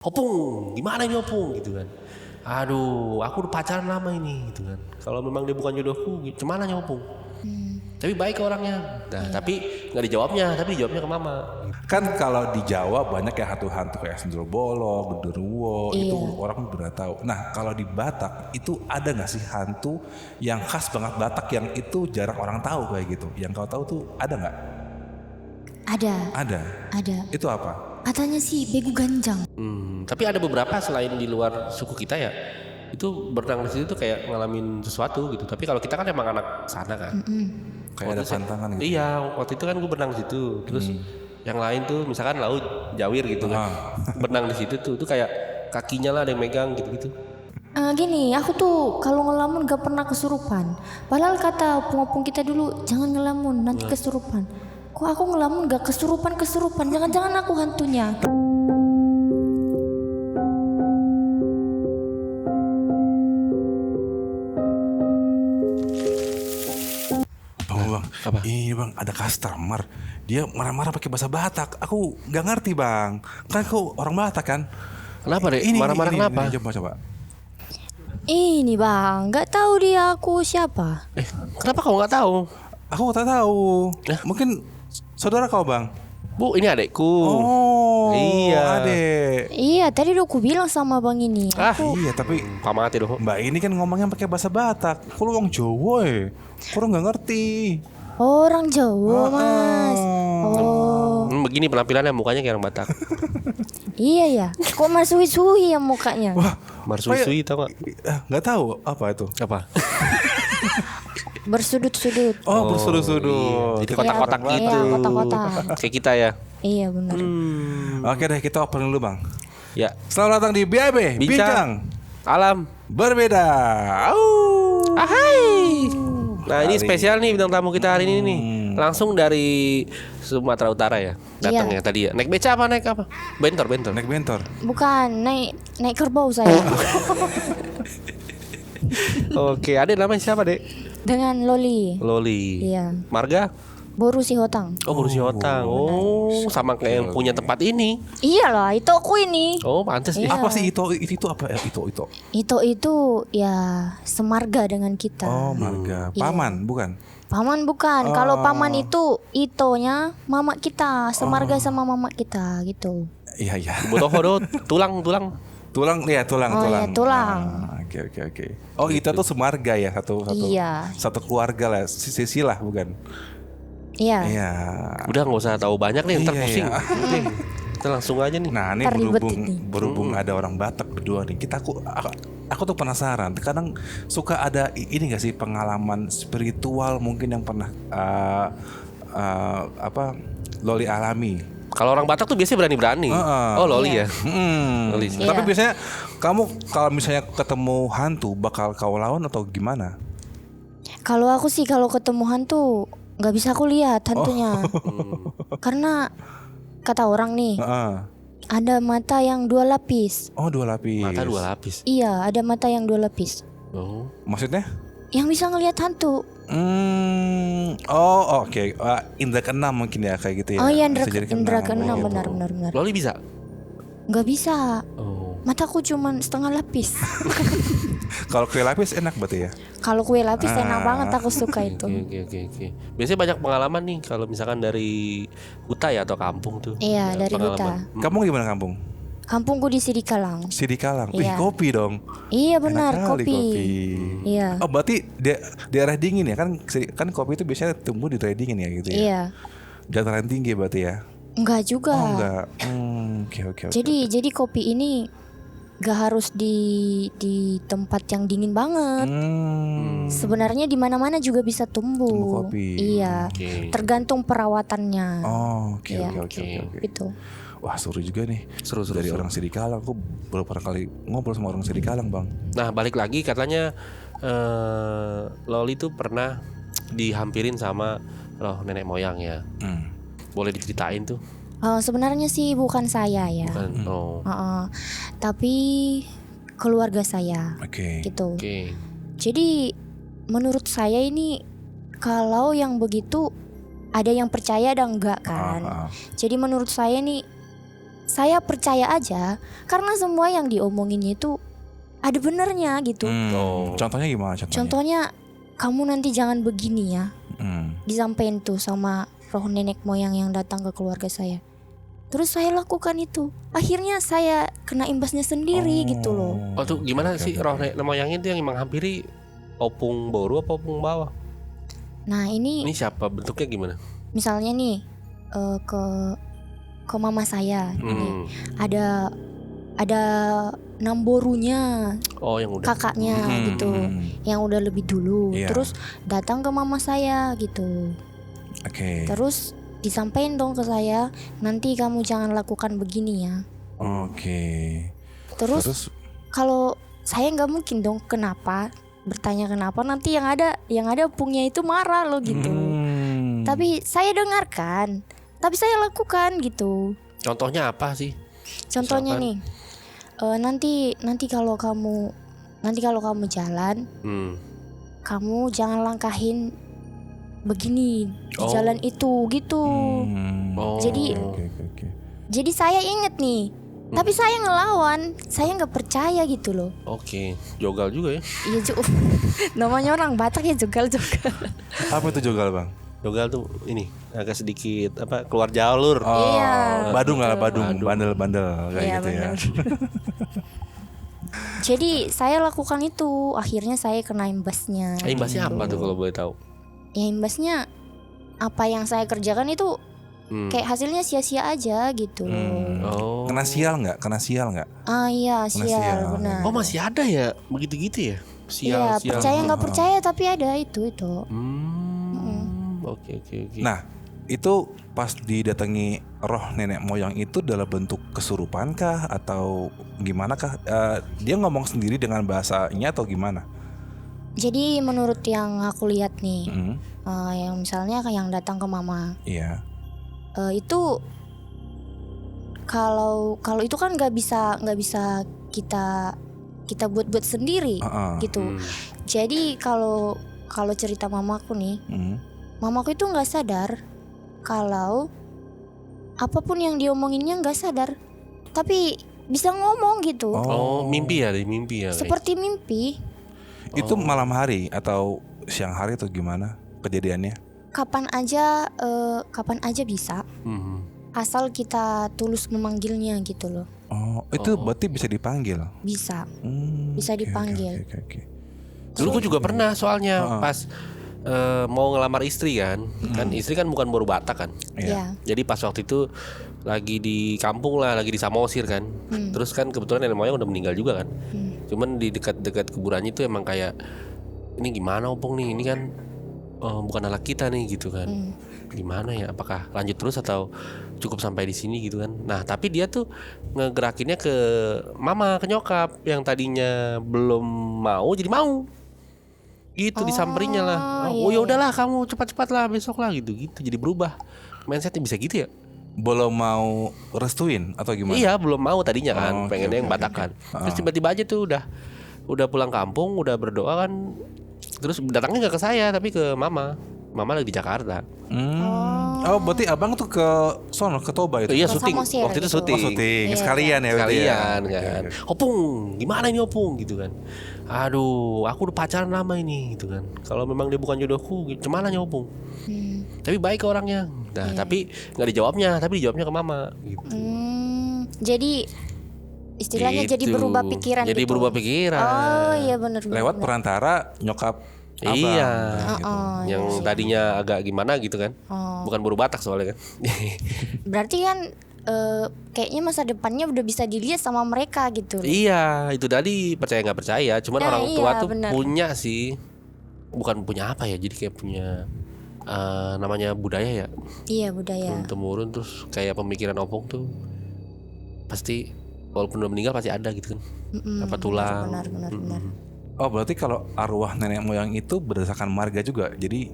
Opung, gimana ini Opung gitu kan. Aduh, aku udah pacaran lama ini gitu kan. Kalau memang dia bukan jodohku, gimana nya Opung? Tapi baik ke orangnya. Nah, tapi nggak dijawabnya, tapi dijawabnya ke mama. Kan kalau di Jawa banyak ya hantu-hantu kayak Sendro Bolong, Genderuwo, itu Iya. orang udah tahu. Nah kalau di Batak itu ada nggak sih hantu yang khas banget Batak yang itu jarang orang tahu kayak gitu? Yang kau tahu tuh ada nggak? Ada. Ada. Itu apa? Katanya sih begu ganjang. Tapi ada beberapa selain di luar suku kita ya, itu berenang di situ tuh kayak ngalamin sesuatu gitu. Tapi kalau kita kan emang anak sana kan. Kayak ada pantangan gitu. Iya, waktu itu kan gue berenang di situ. Terus yang lain tuh misalkan laut Jawir gitu kan. Berenang di situ tuh kayak kakinya lah ada yang megang gitu-gitu. Gini, aku tuh kalau ngelamun gak pernah kesurupan. Padahal kata opung-opung kita dulu, jangan ngelamun, nanti kesurupan. Kok aku ngelamun gak kesurupan? Jangan-jangan aku hantunya. Bang, ini bang ada customer. Dia marah-marah pakai bahasa Batak. Aku nggak ngerti bang. Kan kau orang Batak kan? Kenapa deh? Marah-marah kenapa? Coba. Ini bang, gak tahu dia aku siapa. Kenapa kamu nggak tahu? Aku tak tahu. Mungkin saudara kau bang. Bu, ini adekku. Oh, Iya. adek. Iya, tadi udah aku bilang sama bang ini. Iya tapi Pamati dong. Mbak ini kan ngomongnya pakai bahasa Batak. Kau lu orang Jawa kurang nggak ngerti. Orang Jawa mas. Oh, Begini penampilannya mukanya kayak orang Batak. iya ya. Kok masui-sui ya mukanya? Wah, Marsui tau gak? nggak tahu apa itu. Apa? Bersudut-sudut. Oh, bersudut-sudut. Jadi kotak-kotak Iya, gitu. Iya, kotak-kotak. Kayak kita ya. Iya benar. Oke deh, kita open dulu bang. Ya. Selamat datang di BAB Bincang. Alam. Berbeda. Ahai. Nah ini spesial nih bintang tamu kita hari ini nih. Langsung dari Sumatera Utara ya. Datang ya tadi ya. Naik beca apa naik apa? Bentor. Naik bentor. Bukan, naik kerbau saya. Oke, ada namanya siapa dek? Dengan Loli. Loli. Iya. Marga? Boru si Hotang. Oh Borusi Hotang. Oh sama kayak yang punya tempat ini. Iyalah, itu aku ini. Oh pantes Iya. Apa sih itu apa? Itu ya semarga dengan kita. Oh, marga. Paman, bukan? Paman bukan. Kalau paman itu itonya mama kita, semarga sama mama kita gitu. Iya. Botoho tulang. Tulang. Iya, tulang. Oke. Oh, kita tuh semarga ya, satu Iya. satu keluarga lah, silsilah bukan? Iya. Iya. Udah nggak usah tahu banyak nih ntar Iya, pusing. iya. Oke, kita langsung aja nih. Nah, ini Terlibat berhubung ini. berhubung ada orang Batak berdua nih. Aku tuh penasaran. Kadang suka ada ini gak sih pengalaman spiritual mungkin yang pernah Loli alami. Kalau orang Batak tuh biasanya berani-berani. Oh Loli ya. Loli. Iya. Tapi biasanya kamu kalau misalnya ketemu hantu bakal kau lawan atau gimana? Kalau aku sih kalau ketemu hantu nggak bisa aku lihat hantunya. Karena kata orang nih, Heeh. ada mata yang 2 lapis. Oh, 2 lapis. Mata 2 lapis. Iya, ada mata yang 2 lapis. Oh. Maksudnya? Yang bisa ngelihat hantu. Oh, oke. Indra keenam mungkin ya kayak gitu ya. Oh iya, Bisa jadi indra keenam gitu. benar. Loli bisa? Nggak bisa. Oh. Mataku cuman setengah lapis. Kalau kue lapis enak berarti ya. Kalau kue lapis enak banget, aku suka itu. Oke. Biasanya banyak pengalaman nih kalau misalkan dari huta ya atau kampung tuh. Iya, dari pengalaman. huta. Kamu gimana kampung? Kampungku di Sidikalang. Sidikalang. Wih, Iya. kopi dong. Iya benar, Enak kali kopi. Iya. Oh, berarti daerah dingin ya kan kopi itu biasanya tumbuh di daerah dingin ya gitu ya. Iya. Dataran tinggi berarti ya. Enggak juga. Oh, enggak. Oke. Jadi kopi ini gak harus di tempat yang dingin banget. Sebenarnya di mana-mana juga bisa tumbuh. Tumbuh kopi. Iya. Oke. Tergantung perawatannya. Oh, oke. Iya. Oke. Gitu. Wah, seru juga nih. Seru. Dari orang Sidikalang. Aku baru pernah kali ngobrol sama orang Sidikalang, Bang. Nah balik lagi katanya Loli tuh pernah dihampirin sama roh nenek moyang ya. Boleh diceritain tuh? Sebenarnya sih bukan saya ya. Kan? Oh. Tapi keluarga saya. Oke. Gitu. Oke. Jadi menurut saya ini kalau yang begitu ada yang percaya dan enggak kan. Jadi menurut saya nih saya percaya aja karena semua yang diomonginnya itu ada benernya gitu. Contohnya gimana contohnya? Contohnya kamu nanti jangan begini ya. Disampaikan tuh sama roh nenek moyang yang datang ke keluarga saya. Terus saya lakukan itu. Akhirnya saya kena imbasnya sendiri gitu loh. Oh tuh gimana sih roh nenek moyangnya itu yang menghampiri opung boru apa opung bawah? Nah ini Ini siapa, bentuknya gimana? misalnya nih ke mama saya ini ada namborunya Oh yang udah. kakaknya gitu yang udah lebih dulu. Iya. Terus datang ke mama saya gitu. Oke. Terus disampaikan dong ke saya, nanti kamu jangan lakukan begini ya. Oke. Terus kalau saya nggak mungkin dong kenapa bertanya kenapa, nanti yang ada pungnya itu marah loh gitu. Tapi saya dengarkan, tapi saya lakukan gitu. Contohnya apa sih? Contohnya Misalkan? nih, nanti kalau kamu jalan, kamu jangan langkahin begini di jalan itu gitu. Oh. Jadi Oke. Jadi saya inget nih, tapi saya ngelawan, saya nggak percaya gitu loh. Oke, jogal juga ya. Iya namanya orang Batak ya jogal. Apa itu jogal bang? Jogal tuh ini agak sedikit apa keluar jalur. Iya. Badung lah, badung, bandel-bandel kayak Iya, gitu ya. benar. Jadi saya lakukan itu, akhirnya saya kena imbasnya. Imbasnya apa tuh kalau boleh tahu? Ya imbasnya apa yang saya kerjakan itu kayak hasilnya sia-sia aja gitu loh. Oh. Kena sial nggak? Ah iya sial. sial benar. Oh masih ada ya begitu-gitu ya? Iya percaya nggak percaya tapi ada itu. Oke. Nah, itu pas didatangi roh nenek moyang itu dalam bentuk kesurupan kah atau gimana kah? Dia ngomong sendiri dengan bahasanya atau gimana? Jadi menurut yang aku lihat nih, yang misalnya yang datang ke mama, Iya. itu kalau itu kan nggak bisa kita buat sendiri gitu. Jadi kalau cerita mamaku nih, mamaku itu nggak sadar kalau apapun yang diomonginnya nggak sadar, tapi bisa ngomong gitu. Oh mimpi ya. Seperti mimpi. Itu malam hari atau siang hari atau gimana kejadiannya? Kapan aja bisa, asal kita tulus memanggilnya gitu loh. Oh, itu berarti bisa dipanggil. Bisa Oke, dipanggil. Oke. Dulu gue juga pernah soalnya pas mau ngelamar istri kan istri kan bukan baru Batak kan. Iya. Jadi pas waktu itu lagi di kampung lah, lagi di Samosir kan. Terus kan kebetulan nenek moyang udah meninggal juga kan. Cuman di dekat-dekat kuburannya itu emang kayak ini gimana opung nih, ini kan bukan anak kita nih gitu kan. Gimana ya, apakah lanjut terus atau cukup sampai di sini gitu kan. Nah tapi dia tuh ngegerakinnya ke mama, ke nyokap yang tadinya belum mau jadi mau gitu, disamperinnya lah. Oh ya udahlah kamu cepat-cepat lah besok lah gitu jadi berubah mindsetnya bisa gitu ya. Belum mau restuin atau gimana? Iya belum mau tadinya kan, Oh, pengennya yang oke. Batakan. Terus tiba-tiba aja tuh udah pulang kampung, udah berdoa kan. Terus datangnya nggak ke saya tapi ke mama lagi di Jakarta. Oh, berarti abang tuh ke sono, ke Toba itu? Iya Ke syuting, Samosir waktu itu gitu. syuting. Oh, syuting. Iya, Sekalian ya berarti ya? Sekalian kan. Opung, gimana ini Opung gitu kan. Aduh, aku udah pacaran lama ini gitu kan. Kalau memang dia bukan jodohku, gimana nya Opung? Tapi baik orangnya. Nah, tapi nggak dijawabnya, tapi dijawabnya ke mama gitu. Jadi istilahnya Gitu. jadi berubah pikiran Jadi gitu. berubah pikiran. Oh iya benar. Lewat perantara nyokap abang. Iya. Gitu. Yang tadinya agak gimana gitu kan. Bukan baru Batak soalnya kan. Berarti kan kayaknya masa depannya udah bisa dilihat sama mereka gitu. Iya, itu tadi percaya nggak percaya. Cuman Nah, orang tua iya, tuh benar. punya sih. Bukan punya apa ya, jadi kayak punya namanya budaya ya. Iya budaya. Temurun terus kayak pemikiran opung tuh pasti walaupun udah meninggal pasti ada gitu kan. Apa tulang. Benar. Oh, berarti kalau arwah nenek moyang itu berdasarkan marga juga. Jadi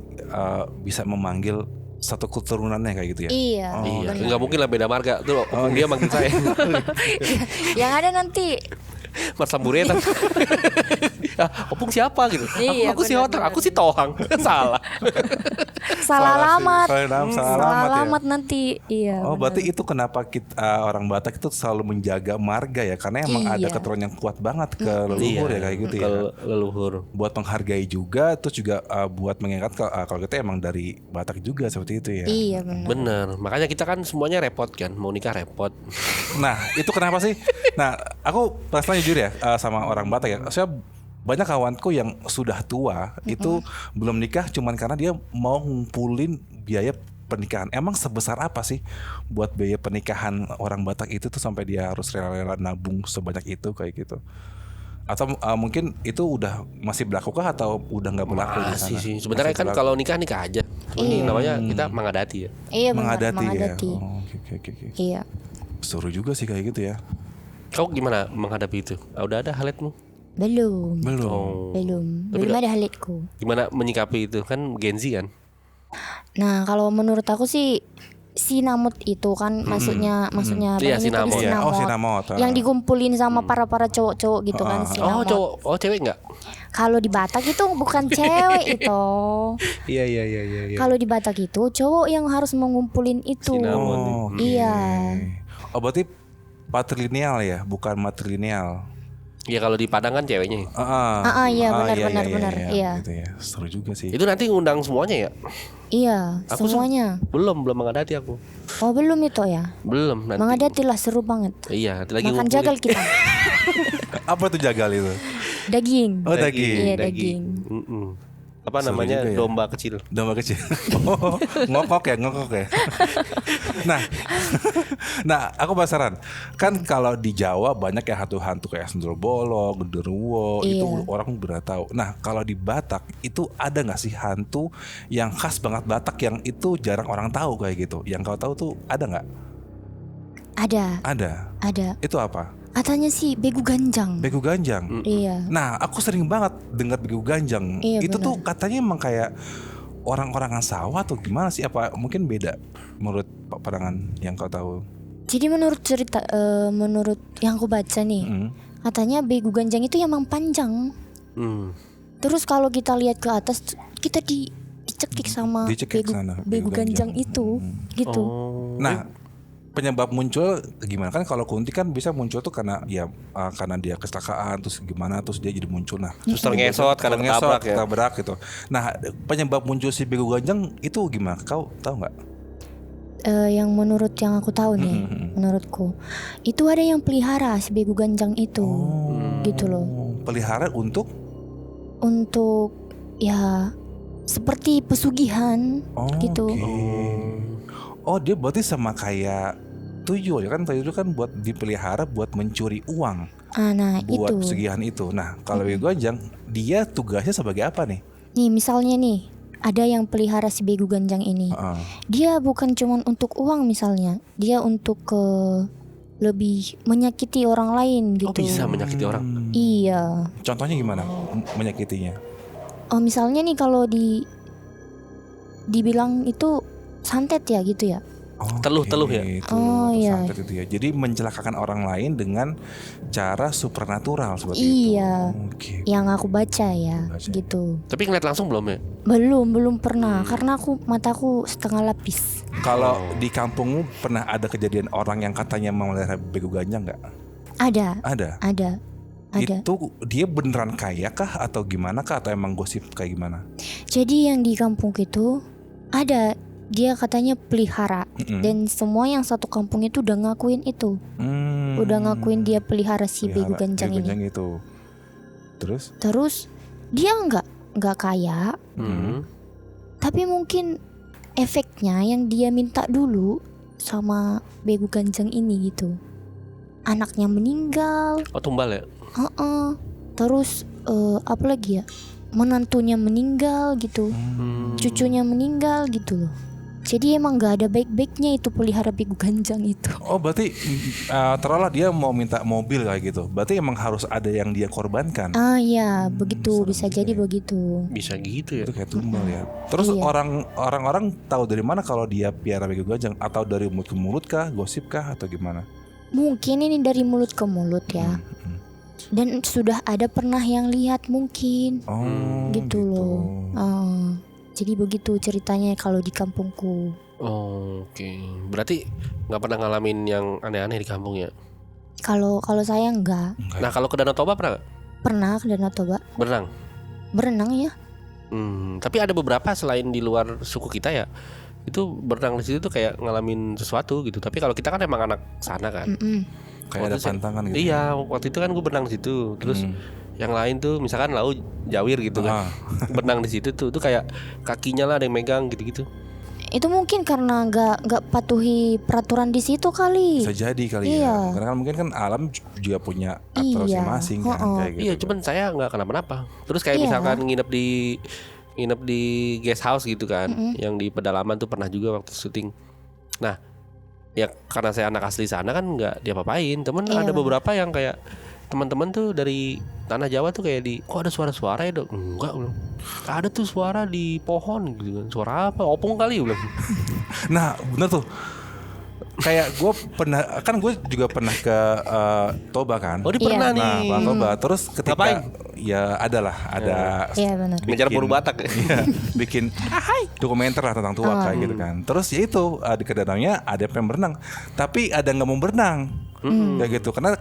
bisa memanggil satu keturunannya kayak gitu ya? Iya. Iya, nggak mungkin lah beda marga tuh. Opung dia manggil saya. Yang ada nanti Mas Sambureta. Opung siapa gitu? Iya, aku si benar, Otang, benar. aku si Tohang. Salah. Salah alamat. Salah Salah alamat ya. alamat nanti. Iya. Oh, benar. berarti itu kenapa kita orang Batak itu selalu menjaga marga ya, karena emang ada Iya. keturunan yang kuat banget ke leluhur ya kayak gitu ya. Leluhur. Buat menghargai juga, terus juga buat mengingat kalau kita emang dari Batak juga seperti itu ya. Iya benar. Bener. Makanya kita kan semuanya repot kan. Mau nikah repot. Nah, itu kenapa sih? Nah, aku pasti jujur ya sama orang Batak ya. Saya banyak kawanku yang sudah tua itu belum nikah cuman karena dia mau ngumpulin biaya pernikahan. Emang sebesar apa sih buat biaya pernikahan orang Batak itu tuh sampai dia harus rela-rela nabung sebanyak itu kayak gitu? Atau mungkin itu udah masih berlaku kah atau udah nggak berlaku di Masih sana? sih. Sebenarnya Masih kan berlaku. kalau nikah aja. Ini namanya kita mengadati ya. Iya benar. mengadati ya. Mengadati. Oh, oke. Iya. Seru juga sih kayak gitu ya. Kau gimana menghadapi itu? Udah ada haletmu? Belum. Belum. Oh. Belum ada halitku. Gimana menyikapi itu? Kan Gen Z kan? Nah, kalau menurut aku sih sinamot itu kan maksudnya Iya, apa ini tadi sinamot. Iya, oh, sinamot. Yang dikumpulin sama para cowok-cowok gitu kan Oh sinamot. cowok, cewek nggak? Kalau di Batak itu bukan cewek itu. Iya. Kalau di Batak itu cowok yang harus mengumpulin itu. Sinamot. Oh, oke. Iya. Oh, berarti patrilineal ya, bukan matrilineal. Ya kalau di Padang kan ceweknya. Iya benar. Iya. Gitu ya. Seru juga sih. Itu nanti ngundang semuanya ya? Iya, Aku semuanya. Belum mengadati aku. Oh, belum itu ya. Belum nanti. Mengadatilah seru banget. Iya, nanti lagi Makan ngumpulin. jagal kita. Apa tuh jagal itu? Daging. Oh, daging. Iya, daging. Mm-mm. Apa Seru namanya? juga ya. Domba kecil. Domba kecil. Oh, ngokok ya. Nah, nah aku penasaran. Kan kalau di Jawa banyak ya hantu-hantu kayak Sundel-bolong, Genderuwo, itu Iya. orang udah tahu. Nah, kalau di Batak itu ada nggak sih hantu yang khas banget Batak yang itu jarang orang tahu kayak gitu? Yang kau tahu tuh ada nggak? Ada. Ada. Itu apa? Katanya sih begu ganjang. Begu ganjang. Iya. Nah, aku sering banget dengar begu ganjang. Iya, Itu benar. tuh katanya emang kayak orang-orangan sawah atau gimana sih? Apa mungkin beda menurut pandangan yang kau tahu? Jadi menurut yang aku baca nih, Mm. katanya begu ganjang itu emang panjang. Hmm. Terus kalau kita lihat ke atas, kita dicekik sama Dicekik begu, sana, begu begu ganjang ganjang. itu, gitu. Oh. Nah, penyebab muncul gimana? Kan kalau kunti kan bisa muncul tuh karena ya karena dia kecelakaan terus gimana terus dia jadi muncul. Nah, Terus terngesot karena ketabrak ya. ketabrak gitu. Nah, penyebab muncul si begu ganjang itu gimana? Kau tahu nggak? Yang menurut yang aku tahu nih, menurutku itu ada yang pelihara si begu ganjang itu, gitu loh. Oh, pelihara untuk Untuk ya seperti pesugihan, gitu. Oke. Oh, dia berarti sama kayak tuyul ya kan? Tuyul kan buat dipelihara buat mencuri uang Nah buat itu. pesugihan itu. Nah, kalau begu ganjang dia tugasnya sebagai apa nih? Nih misalnya nih, ada yang pelihara si begu ganjang ini. Heeh. Dia bukan cuma untuk uang misalnya, dia untuk lebih menyakiti orang lain gitu. Oh bisa menyakiti orang. Iya. Contohnya gimana menyakitinya? Oh misalnya nih kalau dibilang itu santet ya gitu ya. Oh, Teluh-teluh ya? Oh, iya. santet itu ya. Jadi mencelakakan orang lain dengan cara supernatural seperti Iya. itu. Oke. Yang aku baca ya, Baca. gitu. Tapi ngeliat langsung belum ya? Belum pernah karena mataku setengah lapis. Kalau di kampungmu pernah ada kejadian orang yang katanya memelihara begu ganjang nggak? Ada. Ada. Ada. Itu dia beneran kaya kah atau gimana kah atau emang gosip kayak gimana? Jadi yang di kampung itu ada, dia katanya pelihara dan semua yang satu kampung itu udah ngakuin itu. Udah ngakuin dia pelihara si begu ganjang ini. itu. Terus? Terus dia nggak kaya, tapi mungkin efeknya yang dia minta dulu sama begu ganjang ini gitu. Anaknya meninggal, Oh tumbal ya? terus apa lagi ya? Menantunya meninggal gitu, cucunya meninggal gitu loh. Jadi emang nggak ada baik-baiknya itu pelihara begu ganjang itu. Oh berarti terolah dia mau minta mobil kayak gitu. Berarti emang harus ada yang dia korbankan. Iya, begitu serem bisa juga jadi ya. begitu. Bisa gitu ya? Itu kayak tumbal ya. Terus Iya. orang-orang tahu dari mana kalau dia piara begu ganjang? Atau dari mulut ke mulut kah, gosip kah atau gimana? Mungkin ini dari mulut ke mulut ya. Dan sudah ada pernah yang lihat mungkin. Oh, Gitu loh. Jadi begitu ceritanya kalau di kampungku. Oh, oke. Berarti nggak pernah ngalamin yang aneh-aneh di kampung ya? Kalau saya enggak. Nah kalau ke Danau Toba pernah nggak? Pernah ke Danau Toba. Berenang ya. Tapi ada beberapa selain di luar suku kita ya, itu berenang di situ tuh kayak ngalamin sesuatu gitu. Tapi kalau kita kan emang anak sana kan. kayak ada pantangan gitu. Iya, waktu itu kan gue berenang di situ. Terus yang lain tuh misalkan Lau Jawir gitu kan. Berenang di situ tuh kayak kakinya lah ada yang megang gitu-gitu. Itu mungkin karena nggak patuhi peraturan di situ kali. Bisa jadi kali ya. Karena kan mungkin kan alam juga punya aturan masing-masing kan kayak gitu. Iya, cuman saya nggak kenapa-napa. Terus kayak misalkan nginep di guest house gitu kan, yang di pedalaman tuh pernah juga waktu syuting. Nah, ya karena saya anak asli sana kan nggak diapa-apain. Temen ada beberapa yang kayak teman-teman tuh dari tanah Jawa tuh kayak kok ada suara-suara ya dok? Enggak belum. Ada tuh suara di pohon gitu kan. Suara apa? Opung kali belum. Nah bener tuh. Kayak gue pernah, kan gue juga pernah ke Toba kan. Oh, dia pernah nih. Nah, Bang Toba. Terus ketika Ngapain? ya ada Iya benar. Ngejar buru Batak. Iya, bikin dokumenter lah tentang tua kayak gitu kan. Terus ya itu di kedanaunya ada yang pengen berenang, tapi ada nggak mau berenang kayak gitu karena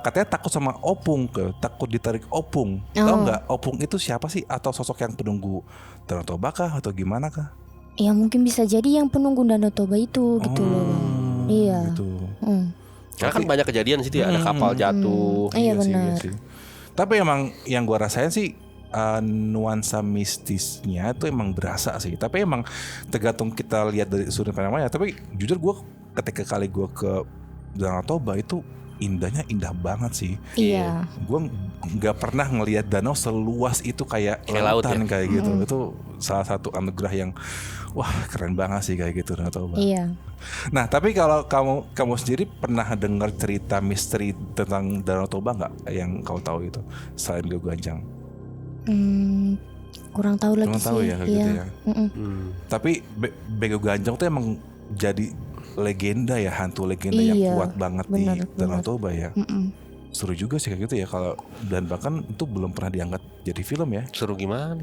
katanya takut sama opung, takut ditarik opung. Tahu nggak opung itu siapa sih? Atau sosok yang penunggu Danau Toba kah atau gimana kah? Ya mungkin bisa jadi yang penunggu Danau Toba itu gitu loh. Iya. Gitu. Karena kan banyak kejadian di situ ya, ada kapal jatuh. Iya sih, benar. sih. Tapi emang yang gua rasain sih nuansa mistisnya itu emang berasa sih. Tapi emang tergantung kita lihat dari sudut pandang mana. Tapi jujur gua ketika kali gua ke Danau Toba itu indahnya indah banget sih. Iya. Gue nggak pernah ngelihat danau seluas itu kayak laut lautan ya? kayak gitu. Itu salah satu anugerah yang wah keren banget sih kayak gitu Danau Toba. Iya. Nah tapi kalau kamu sendiri pernah dengar cerita misteri tentang Danau Toba nggak yang kau tahu itu selain Bego Ganjang? Kurang tahu lagi Kurang tahu sih. ya kayak gitu ya. Tapi Bego Ganjang tuh emang jadi legenda ya, hantu legenda yang kuat banget di Danau Toba ya. Seru juga sih kayak gitu ya kalau, dan bahkan itu belum pernah diangkat jadi film ya. Seru gimana?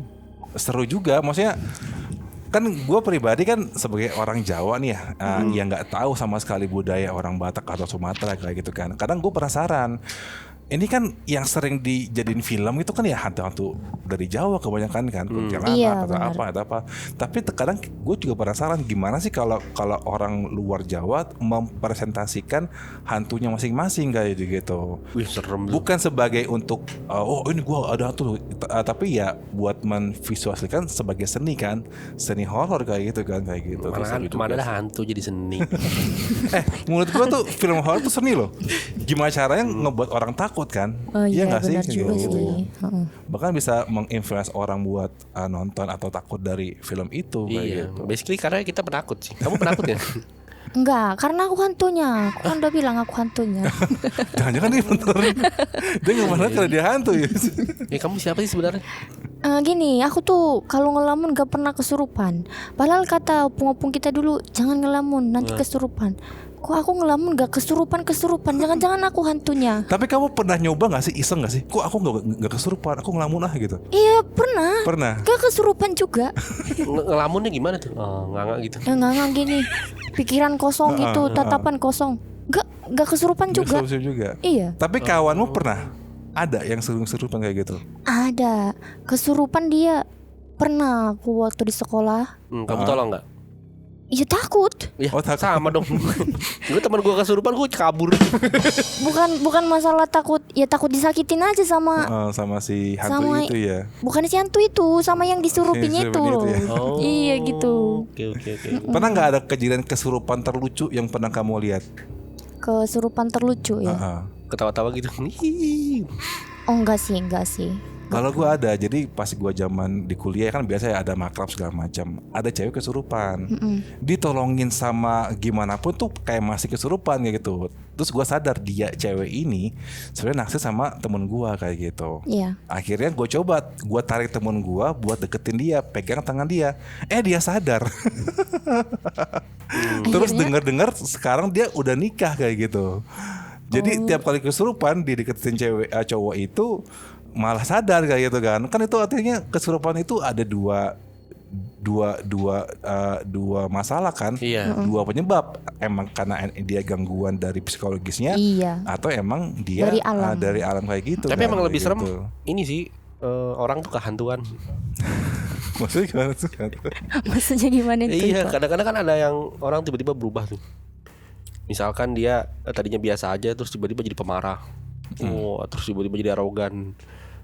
Seru juga, maksudnya kan gue pribadi kan sebagai orang Jawa nih ya, yang nggak tahu sama sekali budaya orang Batak atau Sumatera kayak gitu kan. Kadang gue penasaran. Ini kan yang sering dijadiin film itu kan ya hantu-hantu dari Jawa kebanyakan kan, kuntilanak atau apa. Tapi terkadang gue juga penasaran gimana sih kalau orang luar Jawa mempresentasikan hantunya masing-masing kayak gitu. Wih serem. Bukan sebagai untuk oh ini gue ada hantu, tapi ya buat menvisualisasikan sebagai seni kan, seni horor kayak gitu kan kayak gitu. Mana ada hantu jadi seni. Menurut gue tuh film horor tuh seni loh. Gimana caranya ngebuat orang takut kan? Oh iya nggak benar sih? juga Gitu. sih. Bahkan bisa menginfluence orang buat nonton atau takut dari film itu kayak Iya, gitu. basically karena kita penakut sih. Kamu penakut ya? Enggak, karena aku hantunya. Aku kan udah bilang aku hantunya. Jangan-jangan dia bener. Dia nggak pernah kalau dia hantu ya. Ya kamu siapa sih sebenarnya? Gini, aku tuh kalau ngelamun gak pernah kesurupan. Padahal kata opung-opung kita dulu, jangan ngelamun, nanti kesurupan. Kok aku ngelamun gak kesurupan? Jangan-jangan aku hantunya. Tapi kamu pernah nyoba nggak sih, iseng nggak sih? Kok aku nggak kesurupan? Aku ngelamun gitu. Iya pernah. Pernah. Gak kesurupan juga. Ngelamunnya gimana tuh? Oh, nganga gitu. Nggak gini. Pikiran kosong gitu, tatapan kosong. Gak kesurupan juga. Nggak juga. Iya. Tapi kawanmu pernah ada yang kesurupan kayak gitu? Ada. Kesurupan dia pernah aku waktu di sekolah. Kamu tolong nggak? Iya takut. Ya, Oh, takut. sama dong. Gue teman gue kesurupan, gue kabur. Bukan masalah takut, ya takut disakitin aja sama Sama si hantu Sama- itu ya. bukan si hantu itu, sama yang disurupinnya Yang itu loh. disurupin itu ya. Iya gitu. Oke. Pernah nggak ada kejadian kesurupan terlucu yang pernah kamu lihat? Kesurupan terlucu ya. Ketawa-tawa gitu. Ih. Oh enggak sih. Kalau gue ada, jadi pas gue zaman di kuliah kan biasa ya ada makrab segala macam. Ada cewek kesurupan, ditolongin sama gimana pun tuh kayak masih kesurupan kayak gitu. Terus gue sadar dia cewek ini sebenarnya naksir sama temen gue kayak gitu. Iya. Akhirnya gue tarik temen gue buat deketin dia, pegang tangan dia. Dia sadar. Terus Akhirnya? dengar sekarang dia udah nikah kayak gitu. Jadi tiap kali kesurupan dideketin cowok itu malah sadar kayak gitu kan. Kan itu artinya kesurupan itu ada dua masalah kan. Iya. Dua penyebab. Emang karena dia gangguan dari psikologisnya Iya. atau emang dia Dari alam. kayak gitu. Tapi kan, emang lebih kayak serem gitu. ini sih orang tuh kehantuan. Maksudnya gimana tuh? Maksudnya gimana itu? Iya, Pak? kadang-kadang kan ada yang orang tiba-tiba berubah tuh. Misalkan dia tadinya biasa aja terus tiba-tiba jadi pemarah. Terus tiba-tiba jadi arogan.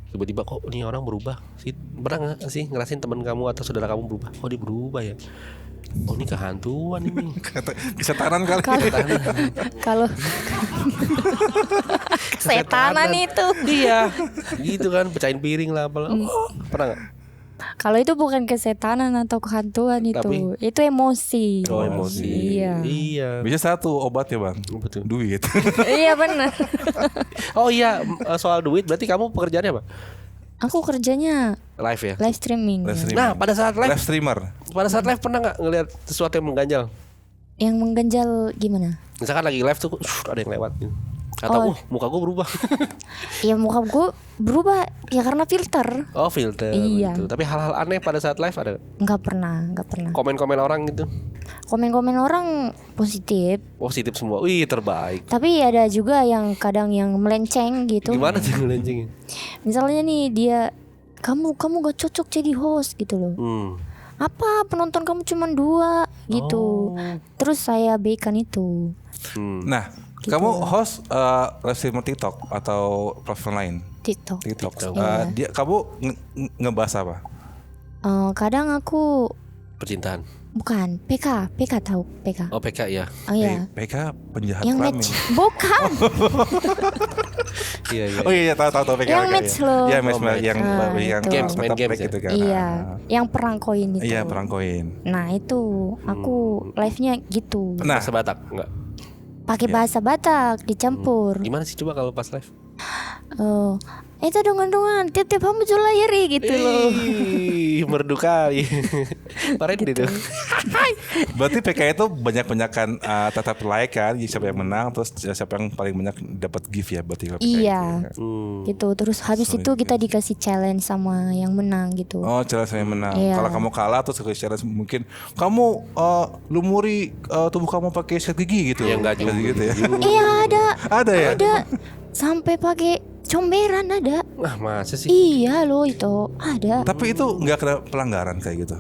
Tiba-tiba kok ini orang berubah sih. Pernah gak sih ngerasain teman kamu atau saudara kamu berubah? Kok dia berubah ya? Oh ini kehantuan ini. Kesetanan kali. Kalau setanan itu. Iya. Gitu kan, pecahin piring lah apalah. Pernah gak? Kalau itu bukan kesetanan atau kehantuan Tapi- itu emosi. Oh emosi. Iya. Iya. Bisa satu obatnya bang. Betul. Duit. Iya benar. Oh iya, soal duit berarti kamu pekerjaannya apa? Aku kerjanya Live ya. live streaming. Live streaming. Nah, pada saat live Streamer. pernah nggak ngelihat sesuatu yang mengganjal? Yang mengganjal gimana? Misalkan lagi live tuh ada yang lewat gitu. Atau muka gue berubah. Ya muka gue berubah ya karena filter. Oh filter Iya. gitu. Tapi hal-hal aneh pada saat live ada nggak? Nggak pernah. Komen-komen orang gitu. Komen-komen orang positif. Positif semua. Wih terbaik. Tapi ada juga yang kadang yang melenceng gitu. Gimana sih ngelencengin? Misalnya nih dia kamu gak cocok jadi host gitu loh. Apa penonton kamu cuma 2 gitu. Terus saya baikan itu. Nah, kamu host live streamer TikTok atau platform lain? TikTok. Dia kamu ngebahas apa? Kadang aku Percintaan. bukan PK tahu PK. Oh PK ya. Oh iya. PK penjahat Yang kelamin. match bukan. Iya iya. Oh iya tahu PK. Yang PK, match iya. loh. Iya match Oh, match. yang yang itu. Games, main games ya? gitu kan. Iya, yang perang koin itu. Iya perang koin. Nah, itu aku live-nya gitu. Nah, Bahasa Batak enggak? Pakai bahasa Batak dicampur. Gimana sih coba kalau pas live? Itu dongan-dongan tiap-tiap kamu layari gitu loh. Ih, merdu kali. Kemarin Gitu. itu. berarti PK itu banyak-banyakan tetap like kan, siapa yang menang, terus siapa yang paling banyak dapat gift ya, berarti kalau PK Iya. itu, ya. Gitu. Terus habis itu kita dikasih challenge sama yang menang gitu. Oh, challenge yang menang. Iya. Kalau kamu kalah terus ke challenge mungkin kamu lumuri tubuh kamu pakai sikat gigi gitu. Ya, enggak juga. gitu ya. Iya, Ada ya? ada sampai pakai comberan ada. Nah, masa sih? Iya loh itu ada. Tapi itu nggak kena pelanggaran kayak gitu.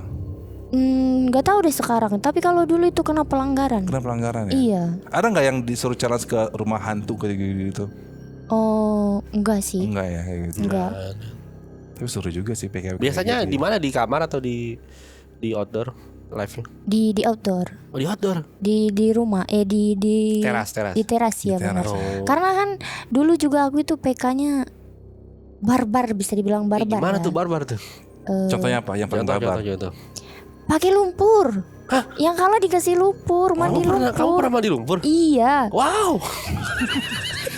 Nggak tahu deh sekarang. Tapi kalau dulu itu kena pelanggaran. Kena pelanggaran ya? Iya. Ada nggak yang disuruh challenge ke rumah hantu kayak gitu? Oh, enggak sih. Enggak ya kayak gitu. Enggak. Tapi seru juga sih PK. Biasanya gitu di ya. mana, di kamar atau di outdoor live-nya? Di outdoor. Oh, di outdoor. Di rumah di Teras. di teras ya Di benar. teras. Oh. Karena kan dulu juga aku itu PK-nya barbar, bisa dibilang barbar. Gimana ya. tuh barbar tuh? Contohnya apa? Yang paling barbar? Contoh. Pakai lumpur. Yang kalah dikasih lumpur, mandi Kamu lumpur. pernah mandi lumpur? Iya. Wow.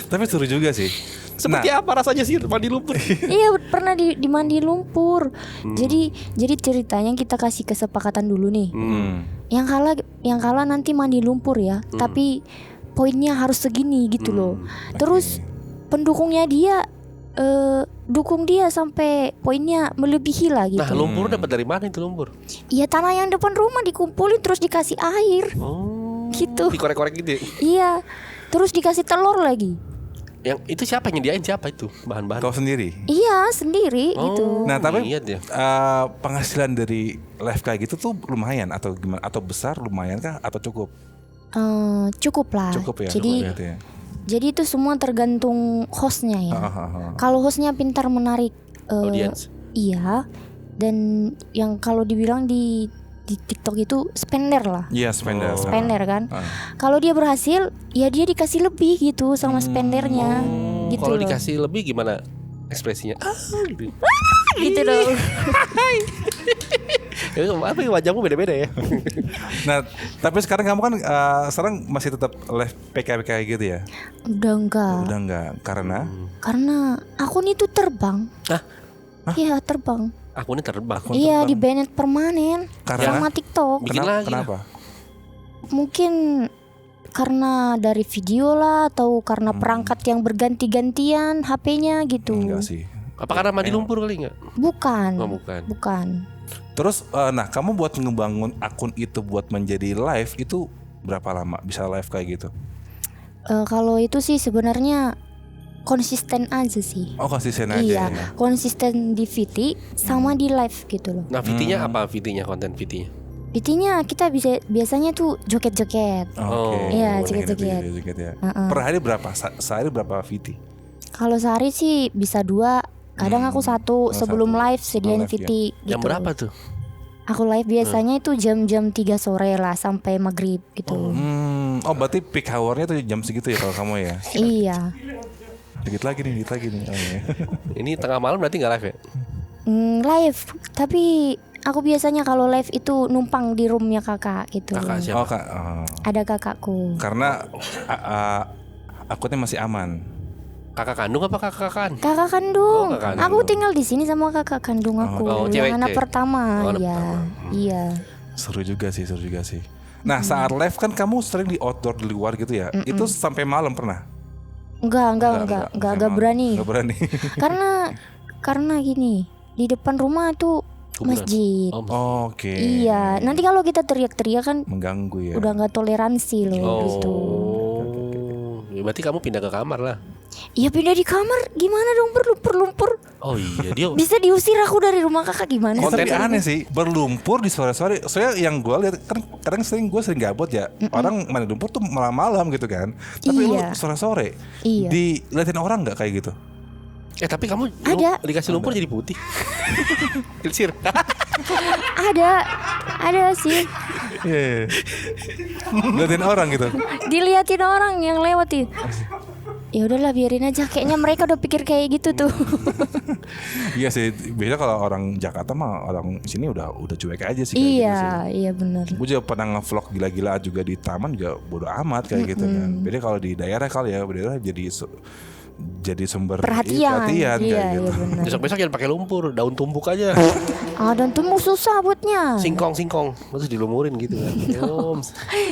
Tapi seru juga sih. Seperti apa rasanya sih mandi lumpur? Iya pernah dimandi lumpur. Jadi ceritanya kita kasih kesepakatan dulu nih. Yang kalah nanti mandi lumpur ya. Tapi poinnya harus segini gitu loh. Terus pendukungnya dia dukung dia sampai poinnya melebihi lah gitu. Nah, lumpur dapat dari mana itu lumpur? Iya tanah yang depan rumah dikumpulin terus dikasih air. Oh. Gitu. Dikorek-korek gitu. Ya? Iya. Terus dikasih telur lagi. Yang itu siapa yang nyediain, siapa itu bahan-bahan? Kau sendiri. Iya sendiri gitu. Nah tapi Niat ya. penghasilan dari live kayak gitu tuh lumayan atau gimana? Atau besar lumayan kah? Atau cukup? Cukup lah. Cukup ya. Jadi cukup ya. Jadi itu semua tergantung hostnya ya. Kalau hostnya pintar menarik Audience. iya. Dan yang kalau dibilang di TikTok itu spender lah. Iya spender. Spender kan. Kalau dia berhasil, ya dia dikasih lebih gitu sama spendernya. Gitu Kalau loh. dikasih lebih gimana ekspresinya? Gitu. Gitu dong. Apa ya, wajahmu beda-beda ya? Nah tapi sekarang kamu kan sekarang masih tetap live PK gitu ya? Udah enggak. Udah enggak karena Karena akun itu terbang. Hah? Iya terbang. Akunnya terbang. Iya di banned permanen Karena? sama TikTok. Bikin lagi kenapa? Mungkin karena dari video lah atau karena perangkat yang berganti-gantian HP-nya gitu. Enggak sih. Apa karena mandi lumpur kali nggak? Bukan. Oh, bukan. Bukan. Terus nah kamu buat ngebangun akun itu buat menjadi live itu berapa lama bisa live kayak gitu? Kalau itu sih sebenarnya konsisten aja sih. Oh konsisten aja Iya, ya. konsisten di VT sama di live gitu loh. Nah VT-nya apa VT-nya, konten VT-nya? VT-nya kita biasanya tuh joget-joget. Oke. Iya, Boleh joget-joget. joget ya. Per hari berapa? Sehari berapa VT? Kalau sehari sih bisa 2. Kadang aku 1 sebelum satu. live sediain Live, VT gitu. Jam berapa tuh? Aku live biasanya itu jam-jam 3 sore lah sampai maghrib gitu. Oh berarti peak hour-nya tuh jam segitu ya kalau kamu ya? Iya. Dikit lagi nih. Oh, iya. Ini tengah malam berarti nggak live ya? Live, tapi aku biasanya kalau live itu numpang di roomnya kakak gitu. Kakak siapa? Oh kak. Ada kakakku. Karena akunnya masih aman. Kakak kandung apa kakak-kakan? Kakak kandung. Oh, kakak kandung. Aku tinggal di sini sama kakak kandung aku. cewek, yang anak cewek. pertama. Oh, anak Iya. pertama. Iya. Seru juga sih. Nah saat live kan kamu sering di outdoor di luar gitu ya? Itu sampai malam pernah? Enggak Sampai berani. Enggak berani. Karena gini, di depan rumah tuh Kuburan. masjid. Oh, Oke. Iya, nanti kalau kita teriak-teriak kan Mengganggu ya. udah nggak toleransi loh gitu. Ya, berarti kamu pindah ke kamar lah. Iya pindah di kamar, gimana dong berlumpur-lumpur? Oh iya dia. Bisa diusir aku dari rumah kakak gimana? Oh, sih? tapi aneh sih berlumpur di sore-sore. Soalnya yang gue lihat kan kadang gue sering gabut ya. Orang main lumpur tuh malam-malam gitu kan. Tapi lu Iya. sore-sore Iya. diliatin orang nggak kayak gitu? Tapi kamu Ada. dikasih lumpur jadi putih. Kilsir. Ada sih. Diliatin orang gitu. Diliatin orang yang lewat tuh. Ya udahlah biarin aja, kayaknya mereka udah pikir kayak gitu tuh. Iya sih. Biasanya kalau orang Jakarta mah orang sini udah cuek aja sih. Kayak gitu sih. Iya benar. Gue juga pernah nge-vlog gila-gila juga di taman juga bodo amat kayak gitu kan. Beda kalau di daerah kali ya, daerah jadi sumber Perhatian. kayak Iya gitu. benar. Besok-besok jangan pakai lumpur, daun tumbuk aja. Dan tuh susah buatnya. Singkong, terus dilumurin gitu kan.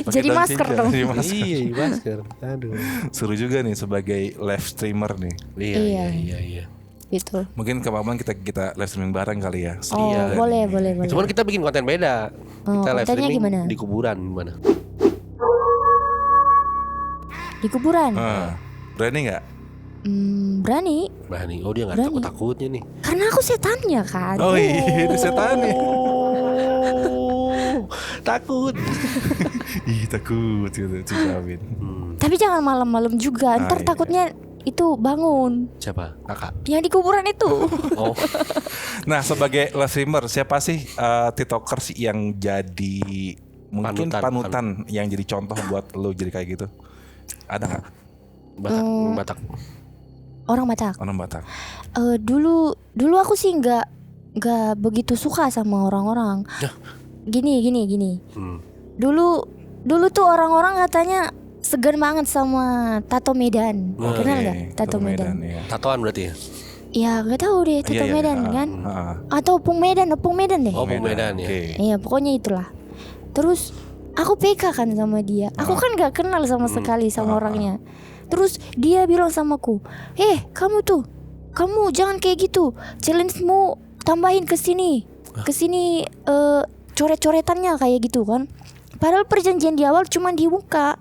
Pakai Jadi daun masker cincang, dong. jadi masker. Iya, masker. Aduh. Seru juga nih sebagai live streamer nih. Iya. Gitu. Mungkin kemarin kita live streaming bareng kali ya. Oh, Iya. boleh. Cuman kita bikin konten beda. Kita live kontennya streaming gimana? di kuburan gimana? Di kuburan. Berani nggak? Berani. Berani. Oh dia nggak Berani. takutnya nih. Karena aku setannya kan. Oh iya, itu setan nih. Takut. Ih takut gitu, Cincawin. Tapi jangan malam-malam juga. Ntar iya. takutnya itu bangun. Siapa? Kakak. Yang di kuburan itu. Oh. Nah sebagai live streamer siapa sih tiktokers yang jadi mungkin panutan yang jadi contoh buat lo jadi kayak gitu? Ada nggak? Batak. Orang Batak. Orang Batak. Dulu aku sih nggak begitu suka sama orang-orang. Gini. Dulu tuh orang-orang katanya segan banget sama Tato Medan. Kenal nggak Tato Medan? Iya. Tatoan berarti ya? Ya nggak tahu deh Tato Iya, Medan kan? Atau Opung Medan deh. Oh Medan ya. Oke. Iya pokoknya itulah. Terus aku PK kan sama dia. Aku kan nggak kenal sama sekali sama orangnya. Terus dia bilang samaku, kamu jangan kayak gitu. Challenge-mu tambahin ke sini coret-coretannya kayak gitu kan. Padahal perjanjian di awal cuma dibuka.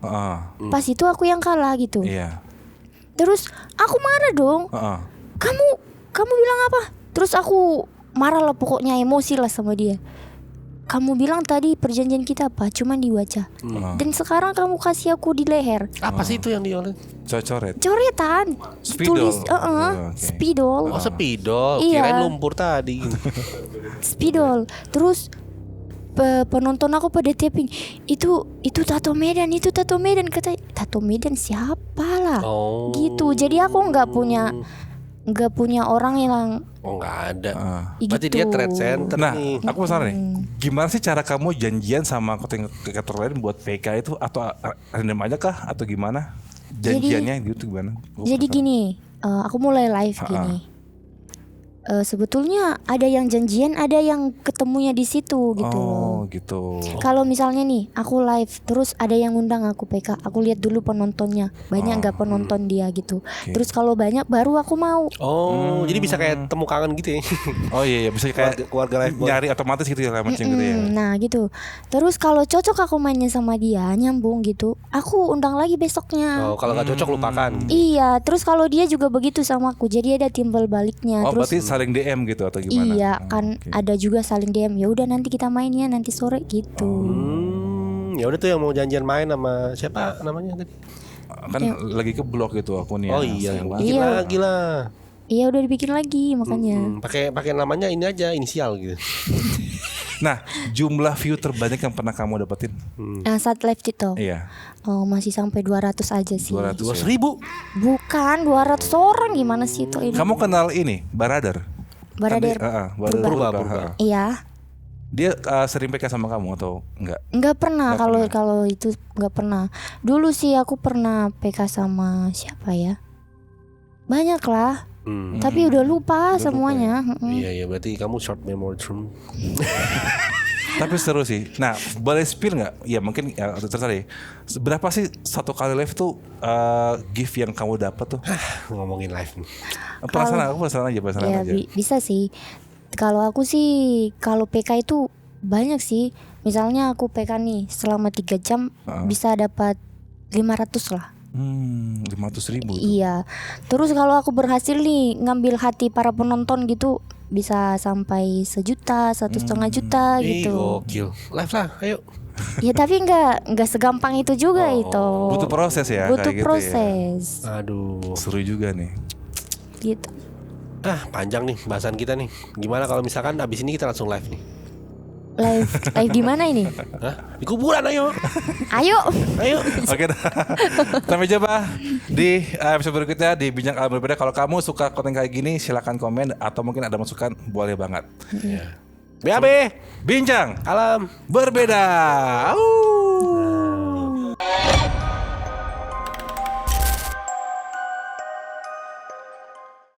Pas itu aku yang kalah gitu. Iya. Terus aku marah dong. Kamu bilang apa? Terus aku marah lah, pokoknya emosi lah sama dia. Kamu bilang tadi perjanjian kita apa? Cuman di wajah. Dan sekarang kamu kasih aku di leher. Apa sih itu yang diolen? Coret. Coretan. Spidol. Tulis spidol. Oh spidol. Iya. Kirain lumpur tadi. Spidol. Terus penonton aku pada tapping, itu Tato Medan kata. Tato Medan siapa lah? Oh. Gitu. Jadi aku nggak punya orang yang nggak ada. gitu. Berarti dia trade center Nah, nih. aku penasaran nih. Gimana sih cara kamu janjian sama kreator lain buat PK itu atau random aja kah atau gimana? Janjiannya gitu gimana? Jadi gini, aku mulai live gini. sebetulnya ada yang janjian, ada yang ketemunya di situ gitu Oh loh. gitu. Kalau misalnya nih aku live terus ada yang ngundang aku PK, aku lihat dulu penontonnya banyak nggak penonton dia gitu. Terus kalau banyak baru aku mau. Oh, jadi bisa kayak temu kangen gitu ya. Oh iya, bisa kayak Keluarga live boy. nyari otomatis gitu ya, kayak matching gitu ya. Nah gitu. Terus kalau cocok aku mainnya sama dia nyambung gitu, aku undang lagi besoknya. Oh, kalau nggak cocok lupakan. Iya, terus kalau dia juga begitu sama aku, jadi ada timbal baliknya. Oh Terus berarti saling DM gitu atau gimana? iya Oh, kan oke. ada juga saling DM. Ya udah nanti kita mainnya nanti sore gitu. Ya udah tuh yang mau janjian main sama siapa namanya tadi? Kan lagi ke blok gitu akunnya. Oh iya, Sayang banget. bikin Iya. lagi lah. Iya udah dibikin lagi makanya. Pakai namanya ini aja inisial gitu. Nah, jumlah view terbanyak yang pernah kamu dapetin? Nah, saat live TikTok. Iya, Oh, masih sampai 200 aja sih. 200. 200.000. Bukan 200 orang gimana sih itu? Kamu kenal ini, Baradar? Baradar. Baradar Purba. Purba. Iya. Dia sering PK sama kamu atau enggak? Nggak pernah Nggak kalau pernah. kalau itu nggak pernah. Dulu sih aku pernah PK sama siapa ya? Banyak lah. Tapi udah lupa semuanya. Iya, berarti kamu short memory term. Tapi seru sih. Nah, boleh spill nggak? Ya mungkin ya, terserah deh. Berapa sih satu kali live tuh gift yang kamu dapat tuh? Ngomongin live nih. Penasaran, aku penasaran Ya aja. bisa sih. Kalau aku sih kalau PK itu banyak sih. Misalnya aku PK nih selama 3 jam bisa dapat 500 lah. 500.000 tuh. Iya. Terus kalau aku berhasil nih ngambil hati para penonton gitu bisa sampai 1 juta, 1,5 juta Ih, gitu. gokil. Live lah, ayo. Ya tapi nggak segampang itu juga itu. Butuh proses ya, Butuh kayak gitu ya. proses Aduh. Seru juga nih. gitu. Panjang nih bahasan kita nih. Gimana kalau misalkan abis ini kita langsung live nih? Live di mana ini? Hah? Di kuburan ayo. Ayo. Ayo. Oke dah. Sampai jumpa di episode berikutnya di Bincang Alam Berbeda. Kalau kamu suka konten kayak gini silahkan komen atau mungkin ada masukan, boleh banget. BAB. Bincang Alam Berbeda. Auuu.